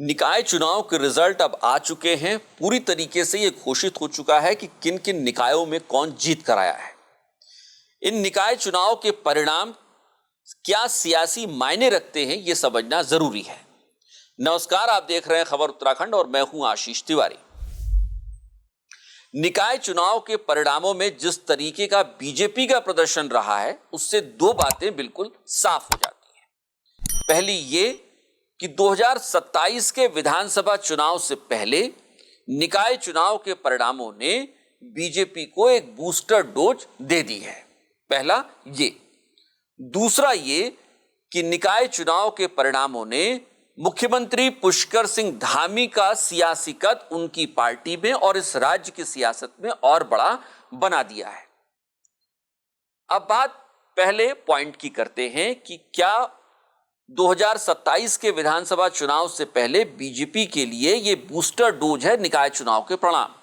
निकाय चुनाव के रिजल्ट अब आ चुके हैं। पूरी तरीके से ये घोषित हो चुका है कि किन किन निकायों में कौन जीत कर आया है। इन निकाय चुनाव के परिणाम क्या सियासी मायने रखते हैं, ये समझना जरूरी है। नमस्कार, आप देख रहे हैं खबर उत्तराखंड और मैं हूं आशीष तिवारी। निकाय चुनाव के परिणामों में जिस तरीके का बीजेपी का प्रदर्शन रहा है, उससे दो बातें बिल्कुल साफ हो जाती हैं। पहली ये कि 2027 के विधानसभा चुनाव से पहले निकाय चुनाव के परिणामों ने बीजेपी को एक बूस्टर डोज दे दी है। पहला ये। दूसरा ये कि निकाय चुनाव के परिणामों ने मुख्यमंत्री पुष्कर सिंह धामी का सियासी कद उनकी पार्टी में और इस राज्य की सियासत में और बड़ा बना दिया है। अब बात पहले पॉइंट की करते हैं कि क्या 2027 के विधानसभा चुनाव से पहले बीजेपी के लिए यह बूस्टर डोज है निकाय चुनाव के परिणाम।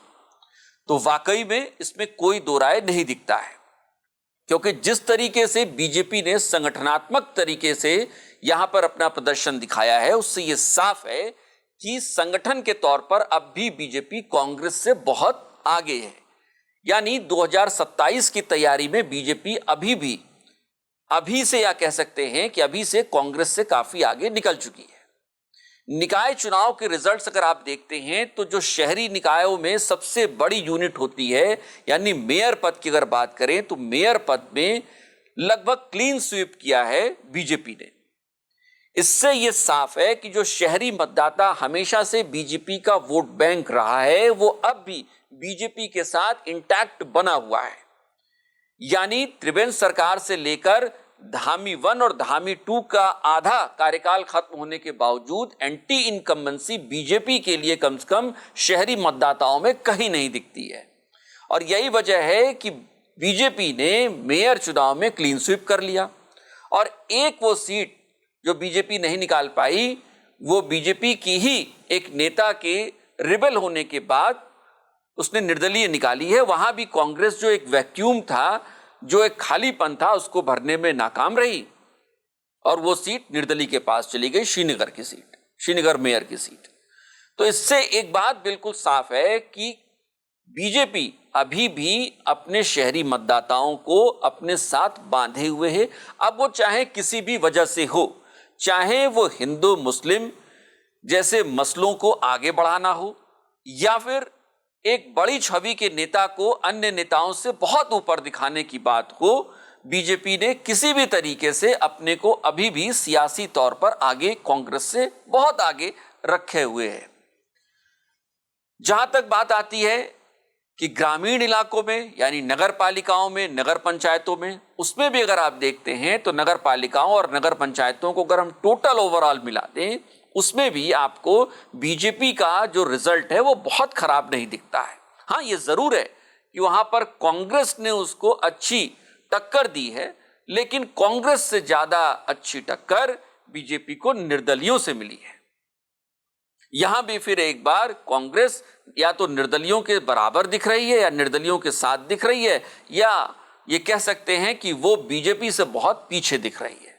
तो वाकई में इसमें कोई दो राय नहीं दिखता है, क्योंकि जिस तरीके से बीजेपी ने संगठनात्मक तरीके से यहां पर अपना प्रदर्शन दिखाया है, उससे यह साफ है कि संगठन के तौर पर अब भी बीजेपी कांग्रेस से बहुत आगे है। यानी 2027 की तैयारी में बीजेपी अभी से या कह सकते हैं कि अभी से कांग्रेस से काफी आगे निकल चुकी है। निकाय चुनाव के रिजल्ट्स अगर आप देखते हैं तो जो शहरी निकायों में सबसे बड़ी यूनिट होती है, यानी मेयर पद की अगर बात करें तो मेयर पद में लगभग क्लीन स्वीप किया है बीजेपी ने। इससे यह साफ है कि जो शहरी मतदाता हमेशा से बीजेपी का वोट बैंक रहा है, वो अब भी बीजेपी के साथ इंटैक्ट बना हुआ है। यानी त्रिवेंद्र सरकार से लेकर धामी 1 और धामी 2 का आधा कार्यकाल खत्म होने के बावजूद एंटी इनकम्बेंसी बीजेपी के लिए कम से कम शहरी मतदाताओं में कहीं नहीं दिखती है। और यही वजह है कि बीजेपी ने मेयर चुनाव में क्लीन स्वीप कर लिया और एक वो सीट जो बीजेपी नहीं निकाल पाई, वो बीजेपी की ही एक नेता के रिबेल होने के बाद उसने निर्दलीय निकाली है। वहां भी कांग्रेस जो एक वैक्यूम था, जो एक खालीपन था, उसको भरने में नाकाम रही और वो सीट निर्दलीय के पास चली गई, श्रीनगर की सीट, श्रीनगर मेयर की सीट। तो इससे एक बात बिल्कुल साफ है कि बीजेपी अभी भी अपने शहरी मतदाताओं को अपने साथ बांधे हुए है। अब वो चाहे किसी भी वजह से हो, चाहे वो हिंदू मुस्लिम जैसे मसलों को आगे बढ़ाना हो या फिर एक बड़ी छवि के नेता को अन्य नेताओं से बहुत ऊपर दिखाने की बात हो, बीजेपी ने किसी भी तरीके से अपने को अभी भी सियासी तौर पर आगे कांग्रेस से बहुत आगे रखे हुए है। जहां तक बात आती है कि ग्रामीण इलाकों में यानी नगर पालिकाओं में, नगर पंचायतों में, उसमें भी अगर आप देखते हैं तो नगर पालिकाओं और नगर पंचायतों को अगर हम टोटल ओवरऑल मिला दें, उसमें भी आपको बीजेपी का जो रिजल्ट है वो बहुत खराब नहीं दिखता है। हाँ, ये जरूर है कि वहां पर कांग्रेस ने उसको अच्छी टक्कर दी है, लेकिन कांग्रेस से ज्यादा अच्छी टक्कर बीजेपी को निर्दलियों से मिली है। यहां भी फिर एक बार कांग्रेस या तो निर्दलियों के बराबर दिख रही है या निर्दलियों के साथ दिख रही है, या ये कह सकते हैं कि वो बीजेपी से बहुत पीछे दिख रही है।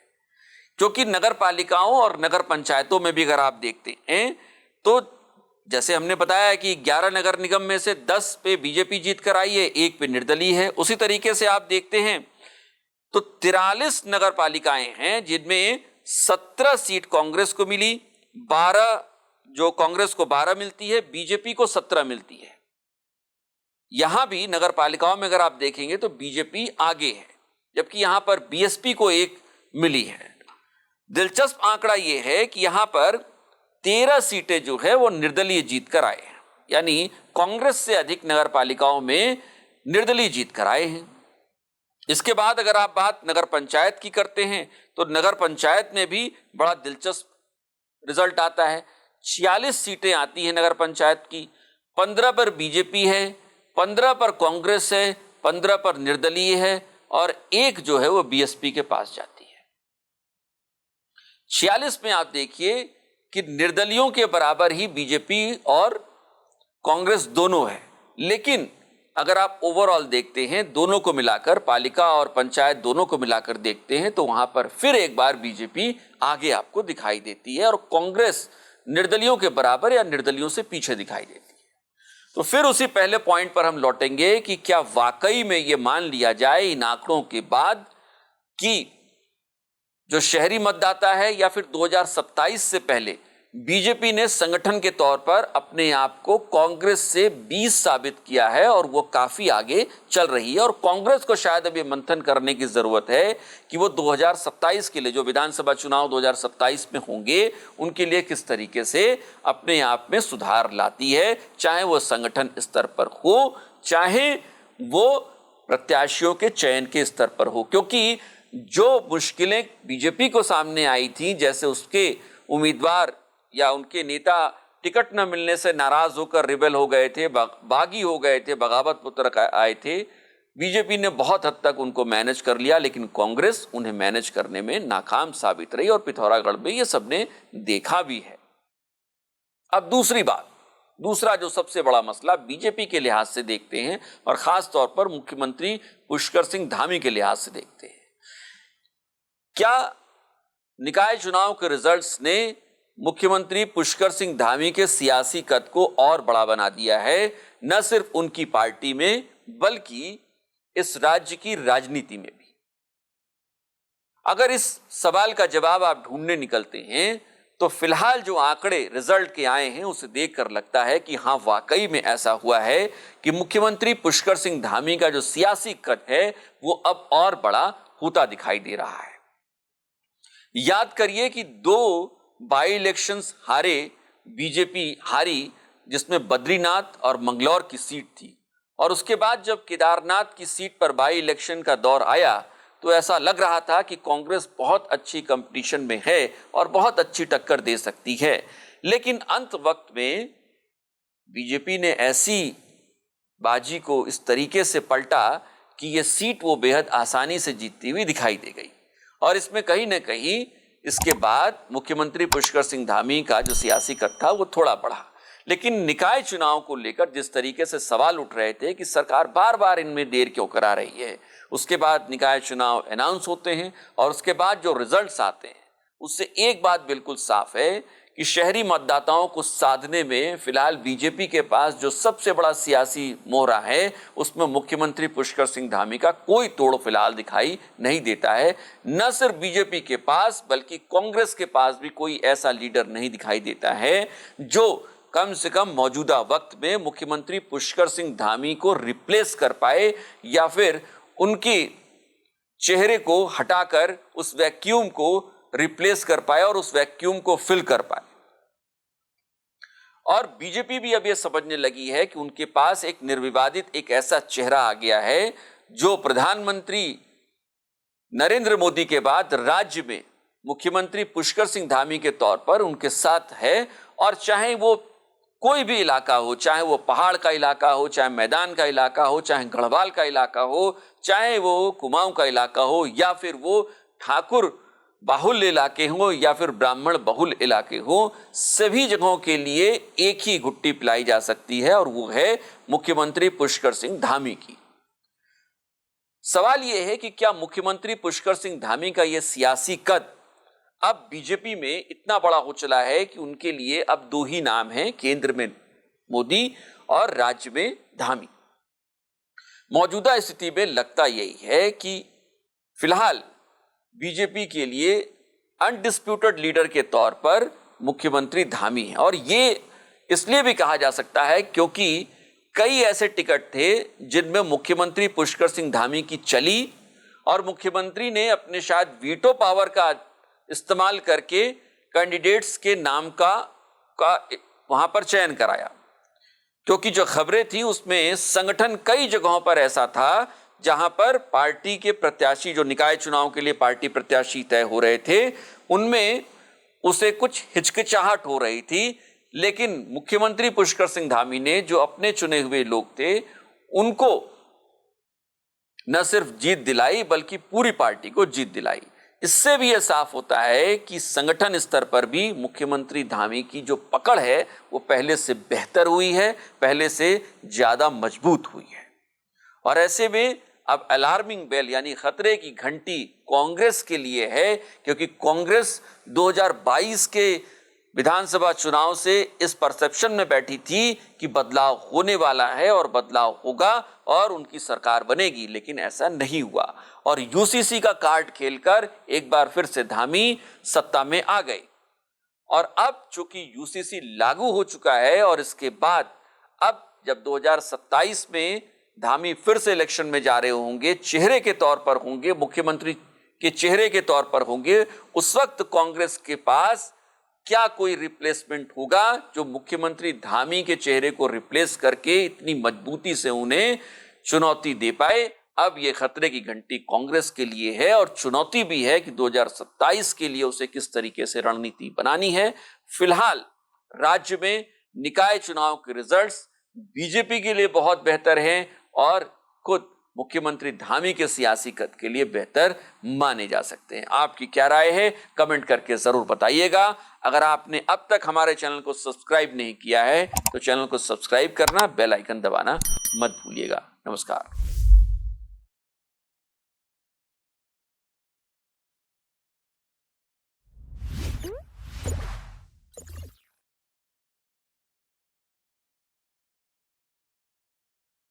क्योंकि नगर पालिकाओं और नगर पंचायतों में भी अगर आप देखते हैं तो जैसे हमने बताया कि 11 नगर निगम में से 10 पे बीजेपी जीत कर आई है, 1 पे निर्दलीय है। उसी तरीके से आप देखते हैं तो 43 नगर पालिकाएं हैं जिनमें 17 सीट कांग्रेस को मिली, 12 जो कांग्रेस को 12 मिलती है, बीजेपी को 17 मिलती है। यहां भी नगर पालिकाओं में अगर आप देखेंगे तो बीजेपी आगे है, जबकि यहां पर बीएसपी को 1 मिली है। दिलचस्प आंकड़ा यह है कि यहां पर 13 सीटें जो है वो निर्दलीय जीत कर आए हैं, यानी कांग्रेस से अधिक नगर पालिकाओं में निर्दलीय जीत कर आए हैं। इसके बाद अगर आप बात नगर पंचायत की करते हैं तो नगर पंचायत में भी बड़ा दिलचस्प रिजल्ट आता है। 46 सीटें आती हैं नगर पंचायत की, 15 पर बीजेपी है, 15 पर कांग्रेस है, 15 पर निर्दलीय है और 1 जो है वो बीएसपी के पास जाती है। 46 में आप देखिए कि निर्दलियों के बराबर ही बीजेपी और कांग्रेस दोनों है। लेकिन अगर आप ओवरऑल देखते हैं, दोनों को मिलाकर, पालिका और पंचायत दोनों को मिलाकर देखते हैं, तो वहां पर फिर एक बार बीजेपी आगे आपको दिखाई देती है और कांग्रेस निर्दलियों के बराबर या निर्दलियों से पीछे दिखाई देती है। तो फिर उसी पहले पॉइंट पर हम लौटेंगे कि क्या वाकई में यह मान लिया जाए इन आंकड़ों के बाद कि जो शहरी मतदाता है या फिर 2027 से पहले बीजेपी ने संगठन के तौर पर अपने आप को कांग्रेस से 20 साबित किया है और वो काफी आगे चल रही है, और कांग्रेस को शायद अब ये मंथन करने की जरूरत है कि वो 2027 के लिए जो विधानसभा चुनाव 2027 में होंगे उनके लिए किस तरीके से अपने आप में सुधार लाती है, चाहे वो संगठन स्तर पर हो, चाहे वो प्रत्याशियों के चयन के स्तर पर हो। क्योंकि जो मुश्किलें बीजेपी को सामने आई थी, जैसे उसके उम्मीदवार या उनके नेता टिकट न मिलने से नाराज होकर रिबेल हो गए थे, बागी हो गए थे, बगावत पुत्र आए थे, बीजेपी ने बहुत हद तक उनको मैनेज कर लिया, लेकिन कांग्रेस उन्हें मैनेज करने में नाकाम साबित रही और पिथौरागढ़ में ये सबने देखा भी है। अब दूसरी बात, दूसरा जो सबसे बड़ा मसला बीजेपी के लिहाज से देखते हैं और खास तौर पर मुख्यमंत्री पुष्कर सिंह धामी के लिहाज से देखते हैं, क्या निकाय चुनाव के रिजल्ट्स ने मुख्यमंत्री पुष्कर सिंह धामी के सियासी कद को और बड़ा बना दिया है, न सिर्फ उनकी पार्टी में बल्कि इस राज्य की राजनीति में भी? अगर इस सवाल का जवाब आप ढूंढने निकलते हैं तो फिलहाल जो आंकड़े रिजल्ट के आए हैं उसे देखकर लगता है कि हां, वाकई में ऐसा हुआ है कि मुख्यमंत्री पुष्कर सिंह धामी का जो सियासी कद है वो अब और बड़ा होता दिखाई दे रहा है। याद करिए कि 2 बाई इलेक्शंस हारे, बीजेपी हारी, जिसमें बद्रीनाथ और मंगलौर की सीट थी, और उसके बाद जब केदारनाथ की सीट पर बाई इलेक्शन का दौर आया तो ऐसा लग रहा था कि कांग्रेस बहुत अच्छी कंपटीशन में है और बहुत अच्छी टक्कर दे सकती है। लेकिन अंत वक्त में बीजेपी ने ऐसी बाजी को इस तरीके से पलटा कि यह सीट वो बेहद आसानी से जीतती हुई दिखाई दे गई, और इसमें कहीं ना कहीं इसके बाद मुख्यमंत्री पुष्कर सिंह धामी का जो सियासी कद था वो थोड़ा बढ़ा। लेकिन निकाय चुनाव को लेकर जिस तरीके से सवाल उठ रहे थे कि सरकार बार बार इनमें देर क्यों करा रही है, उसके बाद निकाय चुनाव अनाउंस होते हैं और उसके बाद जो रिजल्ट्स आते हैं उससे एक बात बिल्कुल साफ है कि शहरी मतदाताओं को साधने में फिलहाल बीजेपी के पास जो सबसे बड़ा सियासी मोहरा है उसमें मुख्यमंत्री पुष्कर सिंह धामी का कोई तोड़ फिलहाल दिखाई नहीं देता है। न सिर्फ बीजेपी के पास बल्कि कांग्रेस के पास भी कोई ऐसा लीडर नहीं दिखाई देता है जो कम से कम मौजूदा वक्त में मुख्यमंत्री पुष्कर सिंह धामी को रिप्लेस कर पाए या फिर उनके चेहरे को हटाकर उस वैक्यूम को रिप्लेस कर पाए और उस वैक्यूम को फिल कर पाए। और बीजेपी भी अब यह समझने लगी है कि उनके पास एक निर्विवादित एक ऐसा चेहरा आ गया है जो प्रधानमंत्री नरेंद्र मोदी के बाद राज्य में मुख्यमंत्री पुष्कर सिंह धामी के तौर पर उनके साथ है। और चाहे वो कोई भी इलाका हो, चाहे वो पहाड़ का इलाका हो, चाहे मैदान का इलाका हो, चाहे गढ़वाल का इलाका हो, चाहे वो कुमाऊं का इलाका हो, या फिर वो ठाकुर बाहुल इलाके हो या फिर ब्राह्मण बहुल इलाके हो, सभी जगहों के लिए एक ही घुट्टी पिलाई जा सकती है और वो है मुख्यमंत्री पुष्कर सिंह धामी की। सवाल यह है कि क्या मुख्यमंत्री पुष्कर सिंह धामी का यह सियासी कद अब बीजेपी में इतना बड़ा हो चला है कि उनके लिए अब 2 ही नाम हैं, केंद्र में मोदी और राज्य में धामी। मौजूदा स्थिति में लगता यही है कि फिलहाल बीजेपी के लिए अनडिस्प्यूटेड लीडर के तौर पर मुख्यमंत्री धामी है। और ये इसलिए भी कहा जा सकता है क्योंकि कई ऐसे टिकट थे जिनमें मुख्यमंत्री पुष्कर सिंह धामी की चली और मुख्यमंत्री ने अपने शायद वीटो पावर का इस्तेमाल करके कैंडिडेट्स के नाम का वहां पर चयन कराया। क्योंकि जो खबरें थी उसमें संगठन कई जगहों पर ऐसा था जहां पर पार्टी के प्रत्याशी, जो निकाय चुनाव के लिए पार्टी प्रत्याशी तय हो रहे थे, उनमें उसे कुछ हिचकिचाहट हो रही थी। लेकिन मुख्यमंत्री पुष्कर सिंह धामी ने जो अपने चुने हुए लोग थे उनको न सिर्फ जीत दिलाई बल्कि पूरी पार्टी को जीत दिलाई। इससे भी यह साफ होता है कि संगठन स्तर पर भी मुख्यमंत्री धामी की जो पकड़ है वो पहले से बेहतर हुई है, पहले से ज्यादा मजबूत हुई है। और ऐसे में अब अलार्मिंग बेल यानी खतरे की घंटी कांग्रेस के लिए है, क्योंकि कांग्रेस 2022 के विधानसभा चुनाव से इस परसेप्शन में बैठी थी कि बदलाव होने वाला है और बदलाव होगा और उनकी सरकार बनेगी, लेकिन ऐसा नहीं हुआ और यूसीसी का कार्ड खेलकर एक बार फिर से धामी सत्ता में आ गए। और अब चूंकि यूसीसी लागू हो चुका है और इसके बाद अब जब 2027 में धामी फिर से इलेक्शन में जा रहे होंगे, चेहरे के तौर पर होंगे, मुख्यमंत्री के चेहरे के तौर पर होंगे, उस वक्त कांग्रेस के पास क्या कोई रिप्लेसमेंट होगा जो मुख्यमंत्री धामी के चेहरे को रिप्लेस करके इतनी मजबूती से उन्हें चुनौती दे पाए। अब ये खतरे की घंटी कांग्रेस के लिए है और चुनौती भी है कि 2027 के लिए उसे किस तरीके से रणनीति बनानी है। फिलहाल राज्य में निकाय चुनाव के रिजल्ट्स बीजेपी के लिए बहुत बेहतर हैं और खुद मुख्यमंत्री धामी के सियासी कद के लिए बेहतर माने जा सकते हैं। आपकी क्या राय है कमेंट करके जरूर बताइएगा। अगर आपने अब तक हमारे चैनल को सब्सक्राइब नहीं किया है तो चैनल को सब्सक्राइब करना, बेल आइकन दबाना मत भूलिएगा। नमस्कार।